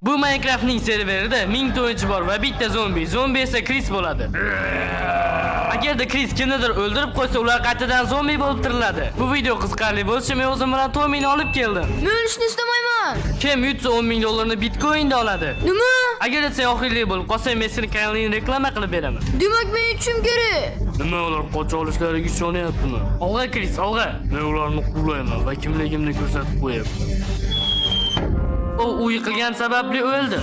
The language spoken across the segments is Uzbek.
Bu Minecraftning serverida 1000 ta o'yinchi bor va bitta zombi. Zombi esa Chris bo'ladi. Agarda Chris kimnidir o'ldirib qo'ysa, ular qaytadan zombi bo'lib tiriladi. Bu video qiziqarli bo'lsa, men o'zim bilan Tommy'ni olib keldim. Men o'lishni istamayman. Kim yutsa 10 ming dollarni Bitcoin'da oladi. Nima? Agar sen oxirli bo'lib qolsa, men seni kanalingni reklama qilib beraman. Demak, men yutishim kerak. Nima ular qocha olishlariga ishonyaptimi? Olg'a Chris, olg'a. Men ularni quvlayman va kimligimni ko'rsatib qo'yapman. U yiqilgan sababli o'ldi.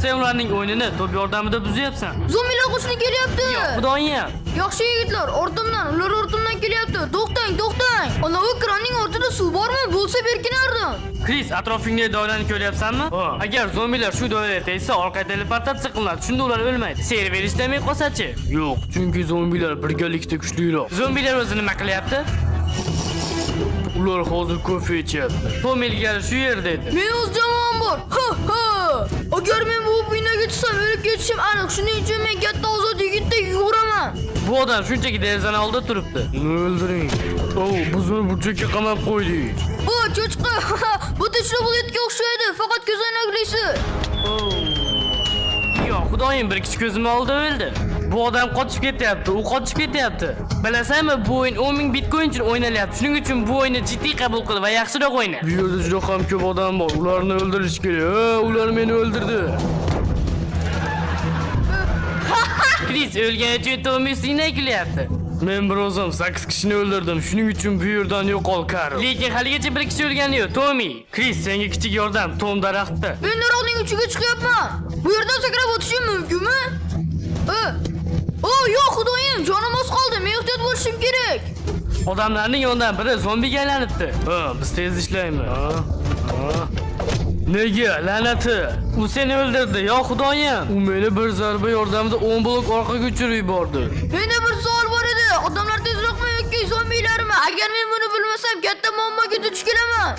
Sen ularning o'yinini to'p yordamida buzyapsan. Zombilar qo'shni kelyapti. Xudoyim. Yaxshi yigitlar, ular ortimdan kelyapti. To'xtang. Ana ekranning ortida suv bormi? Bo'lsa berkinardim. Chris, atrofingda doirani ko'ryapsanmi? Agar zombilar shu doiraga tegsa, orqa teleportatsiya qilinadi. Shunda ular o'lmaydi. Server ishlamay qolsa-chi? Yo'q, chunki zombilar birgalikda kuchliroq. Zombilar o'zi nima qilyapti? Ular hozir kofe ichyapti. Tom ilgari shu yerda edi. Men o'z jamoam bor. Ha. Agar men bu binoga tushsam, o'lib ketishim aniq. Shuning uchun men katta ozod yigitdek yuguraman. Bu odam shunchaki derazani oldida turibdi. Uni o'ldiring. Bizni burchakka qamab qo'ydik. Cho'chqa. Bu tinchlik bo'layotga o'xshaydi. Faqat ko'zoynaklisi. Yo'q, xudoyim, bir kichik ko'zim oldida o'ldi. Bu odam qochib ketyapti. Bilasanmi, bu o'yin 10 ming bitcoin uchun o'ynalyapti. Shuning uchun bu o'yinni jiddiy qabul qil va yaxshiroq o'yna. Bu yerda juda ham ko'p odam bor. Ularni o'ldirish kerak. Ular meni o'ldirdi. Chris o'lgani uchun Tommy seni kulyapti. Men bir o'zim 8 kishini o'ldirdim. Shuning uchun bu yerdan yo'qol, Karl. Lekin haligacha bir kishi o'lgani yo'q, Tommy. Chris, senga kichik yordam, Tom daraxtda. Men daraxtning uchiga chiqyapman. Bu yerdan sakrab o'tishim mumkinmi? Yo'q, xudoyim, jonim oz qoldi. Men ehtiyot bo'lishim kerak. Odamlarning yonidan biri zombiga aylanibdi. Biz tez ishlaymiz. Nega, la'nati? U seni o'ldirdi, yo xudoyim. U meni bir zarba yordamida 10 blok orqaga uchirib yubordi. Menda bir savol bor edi. Odamlar tezroqmi yoki zombilarmi? Agar men buni bilmasam, katta muammoga duch kelaman.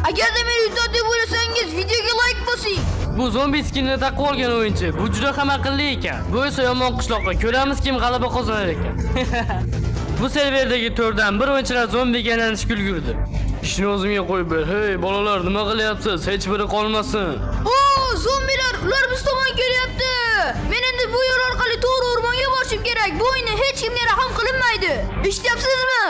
Agarda meni yutadi deb o'ylasangiz, videoga like bosing. Bu zombi skinini taqib olgan o'yinchi. Bu juda ham aqlli ekan. Bu esa yomon qishloqqa. Ko'ramiz kim g'alaba qozonar ekan. Bu serverdagi 4 dan 1 o'yinchilar zombiga aylanishga ulgurdi. Ishni o'zimga qo'yib ber. Hey, bolalar, nima qilyapsiz? Hech biri qolmasin. Zombilar, ular biz tomon kelyapti. Men endi bu yo'l orqali to'g'ri o'rmonga borishim kerak. Bu o'yinda hech kimga rahm qilinmaydi. Eshityapsizmi?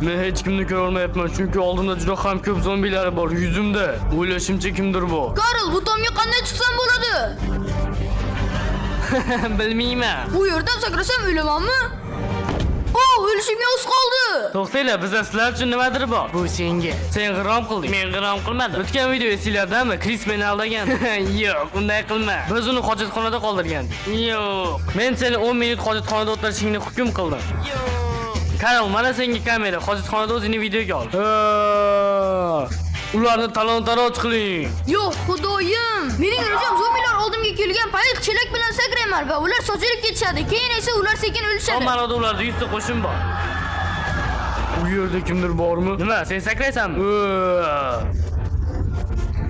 Men hech kimni ko'ra olmayapman, chunki oldimda juda ham ko'p zombilar bor, yuzimda. O'ylashimcha kimdir bu. Karl, bu tomga qanday chiqsam bo'ladi? Bilmayman. Bu yerdan sakrasam o'lamanmi? O'lishimga oz qoldi. To'xtanglar, bizda sizlar uchun nimadir bor. Bu senga. Sen g'irom qilding. Men g'irom qilmadim. O'tgan video esinglardami? Chris meni aldagan. Yo'q, unday qilma. Biz uni hojatxonada qoldirgandik. Yo'q. Men seni 10 minut hojatxonada o'tirishingni hukm qildim. Yo'q. Karl, mana senga kamera. Hojatxonada o'zingni videoga ol. Ularni talon-taroj qiling. Yo'q, xudoyim. Mening rejam zombilar oldimga kelgan payt chelak bilan sakrayman va ular sochilib ketishadi. Keyin esa ular sekin o'lishadi. Manoda ularda 100 ta qo'shin bor. Bu yerda kimdir bormi? Nima, sen sakraysanmi?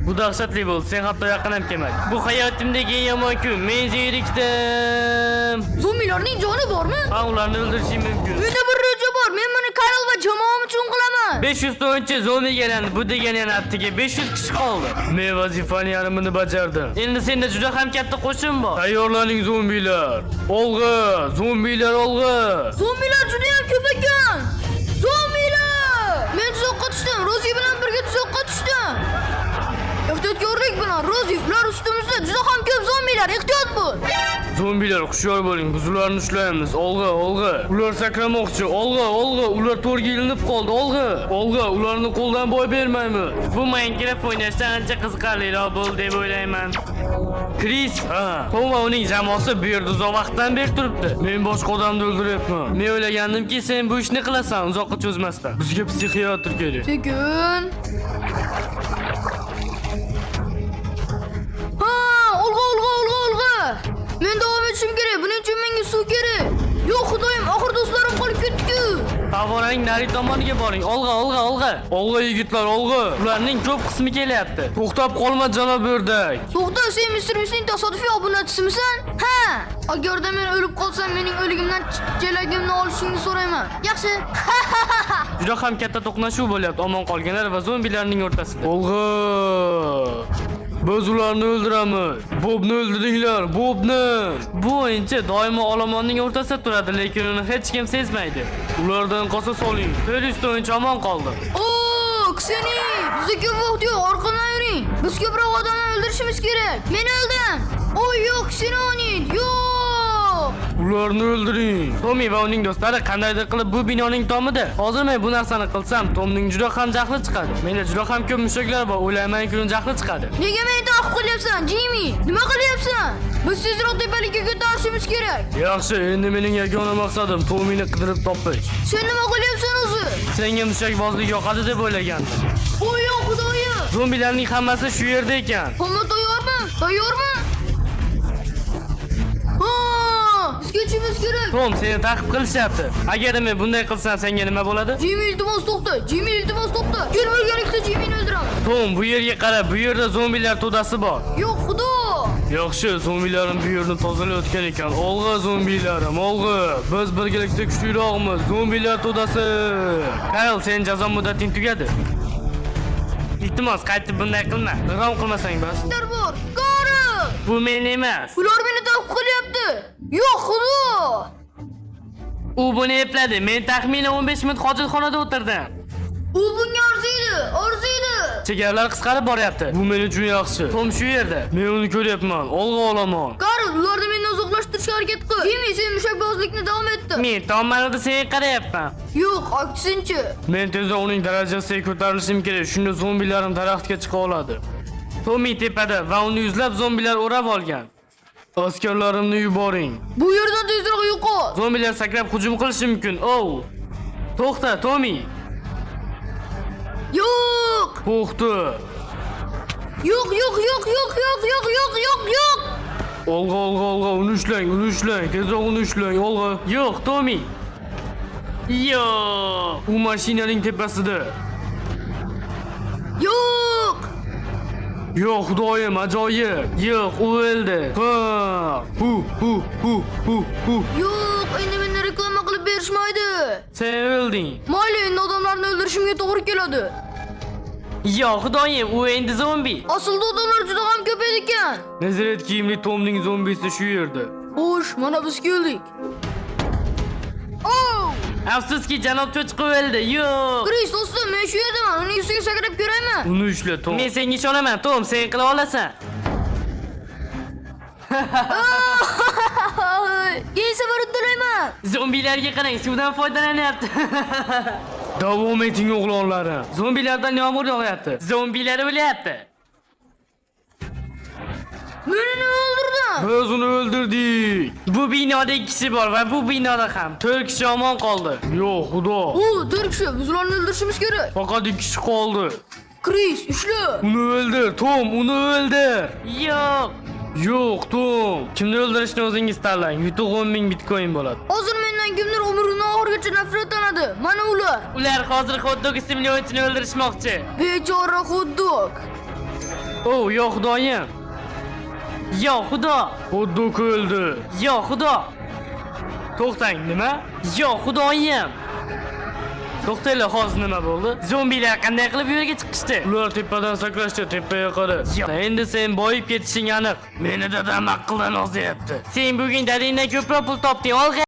Bu dahshatli bo'ldi. Sen hatto yaqin ham kelmading. Bu hayotimdagi eng yomon kun. Men zerikdim. Zombilarning joni bormi? Ularni o'ldirishim mumkin. Menda bir reja bor. Men buni Karl va jamoam uchun qilaman. 500 ta o'yinchi zombiga aylandi. Bu degani yana attiga 500 kishi qoldi. Men vazifani yarmini bajardim. Endi senda juda ham katta qo'shin bor. Tayyorlaning zombilar. Olg'a, zombilar olg'a. Zombilar juda ham ko'p ekan. Zombilar! Men tuzoqqa tushdim. Rozi bilan birga tuzoqqa tushdim. Ehtiyotkorlik bilan Rozi, ular ustimizda juda ham ko'p zombilar. Ehtiyot bo'l. Zombilar, hushyor bo'ling. Biz ularni ushlaymiz. Olg'a. Ular sakramoqchi. Olg'a. Ular to'rga ilinib qoldi. Olg'a. Ularni qo'ldan boy bermaymiz. Bu Minecraft o'ynashdan ancha qiziqarliroq bo'ldi deb o'ylayman. Chris, Tom va uning jamoasi bu yerda uzoq vaqtdan beri turibdi. Men boshqa odamni o'ldiryapman. Men o'ylagandimki, sen bu ishni qilasan, uzoqqa cho'zmasdan. Bizga psixiatr kerak. Sekin. Olg'a. Men davom etishim kerak. Buning uchun menga suv kerak. Yo'q, xudoyim, oxir do'stlarim qolib ketdi-ku. Favorang nari tomoniga boring. Olg'a. Olg'a yigitlar, olg'a. Ularning ko'p qismi kelyapti. To'xtab qolma janob o'rdak. To'xta, sen Mr. Misning tasodifiy obunachisisan? Ha. Agarda men o'lib qolsam, mening o'ligimdan chelagimni olishingni so'rayman. Yaxshi. Juda ham katta to'qnashuv bo'lyapti omon qolganlar va zombilarning o'rtasida. Olg'a. Biz ularni o'ldiramiz. Bobni o'ldiringlar, Bobni. Bu o'yinchi doimo olomonning o'rtasida turadi, lekin uni hech kim sezmaydi. Ulardan qolsa soling. Terrorist o'yinchi omon qoldi. Oo, Kseni, bizga ko'p vaqt yo'q, orqadan yuring. Biz ko'proq odamni o'ldirishimiz kerak. Men o'ldim. Oy, yo'q, Xenonid, yo'q. Ularni o'ldiring. Tomi va uning do'stlari qandaydir qilib bu binoning tomida. Hozir men bu narsani qilsam, Tomning juda ham jahli chiqadi. Menda juda ham ko'p mushaklar bor, o'ylaymanki uni jahli chiqadi. Nega meni ta'qib qilyapsan, Jimmy? Nima qilyapsan? Biz tezroq tepalikka ko'tarishimiz kerak. Yaxshi, endi mening yagona maqsadim Tomini qidirib topish. Sen nima qilyapsan o'zi? Senga mushakbozlik yoqadi deb o'ylagandim. Oy, yo'q, xudoyim. Zombilarning hammasi shu yerda ekan. Hamma tayyormi? Tayyormi? Bizga chiqishimiz kerak. Tom, seni ta'qib qilishyapti. Agar men bunday qilsam, senga nima bo'ladi? Jimmy, iltimos to'xta. Jimmy, iltimos to'xta. Gel birgalikda Jimmyni o'ldiramiz. Tom, bu yerga qara, bu yerda zombilar to'dasi bor. Yo'q, xudo. Yaxshi, zombilarim bu yerni tozalayotgan ekan. Olg'a zombilarim, olg'a. Biz birgalikda kuchliroqmiz. Zombilar to'dasi. Kayl, sen jazo muddating tugadi. Iltimos, qaytib bunday qilma. G'am qilmasang bas. Bor. Qori. Bu men emas. Ular meni ta'qib qilyapti. Yo'q, xudo. U buni epladi. Men taxminan 15 minut hojatxonada o'tirdim. U bunga arziydi. Chegaralar qisqarib boryapti. Bu men uchun yaxshi. Tom shu yerda. Men uni ko'ryapman. Olg'a olaman. Qari, ularni mendan uzoqlashtirishga harakat qil. Jimmy, sen mushakbozlikni davom ettir. Men tomonlarda senga qarayapman. Yo'q, aksincha. Men tezroq uning darajasiga ko'tarilishim kerak. Shunda zombilarim daraxtga chiqa oladi. Tommy tepada va uni yuzlab zombilar o'rab olgan. Askarlarimni yuboring. Bu yerdan tezroq yo'qol. Zombilar sakrab hujum qilishi mumkin. Oh! To'xta, Tommy. Yo'q. To'xta. Yo'q. Olg'a, uni ushlang. Tezroq uni ushlang, olg'a. Yo'q, Tommy. Yo'q. U mashinaning tepasida. Yo'q. Yo'q, xudoyim, ajoyib. Yo'q, u o'ldi. Ha. Yo'q, endi meni reklama qilib berishmaydi. Sen o'lding. Mayli, endi odamlarni o'ldirishimga to'g'ri keladi. Yo'q, xudoyim, u endi zombi. Aslida odamlar juda ham ko'p edi ekan. Nazaret kiyimli Tomning zombisi shu yerda. Xo'sh, mana biz keldik. Oh! Afsuski, janob cho'chqa o'ldi. Yo'q. Kris, do'stim, men shu yerdaman. Uning ustiga sakrab ko'raymi? Uni ushla, Tom. Men senga ishonaman, Tom. Sen qila olasan. Keyin safar uddalayman. Zombilarga qarang, suvdan foydalanyapti. Davom eting, o'g'lonlarim. Zombilardan yomg'ir yog'yapti. Zombilar o'lyapti. Meni nima o'ldirdi? Biz uni o'ldirdik. Bu binoda 2 kishi bor va bu binoda ham 4 kishi omon qoldi. Yo'q, xudo. O, 4 kishi. Biz ularni o'ldirishimiz kerak. Faqat 2 kishi qoldi. Kris, ushla. Uni o'ldir, Tom, uni o'ldir. Yo'q, Tom. Kimni o'ldirishni o'zingiz tanlang. Yutuq 10,000 bitcoin bo'ladi. Hozir mendan kimdir umrining oxirigacha nafratlanadi. Mana ular. Ular hozir Hotdog ismli o'yinchini o'ldirishmoqchi. Bechora Hotdog. Oh, yo'q, xudoyim. Yo'q, xudo. Hotdog o'ldi. Yo'q, xudo. To'xtang, nima? Yo'q, xudoyim. To'xtanglar, hozir nima bo'ldi? Zombilar qanday qilib bu yerga chiqishdi? Ular tepadan sakrashdi, tepaga qara. Endi sen boyib ketishing aniq. Meni dadam aqldan ozyapti. Sen bugun dadangdan ko'proq pul topding, olg'a.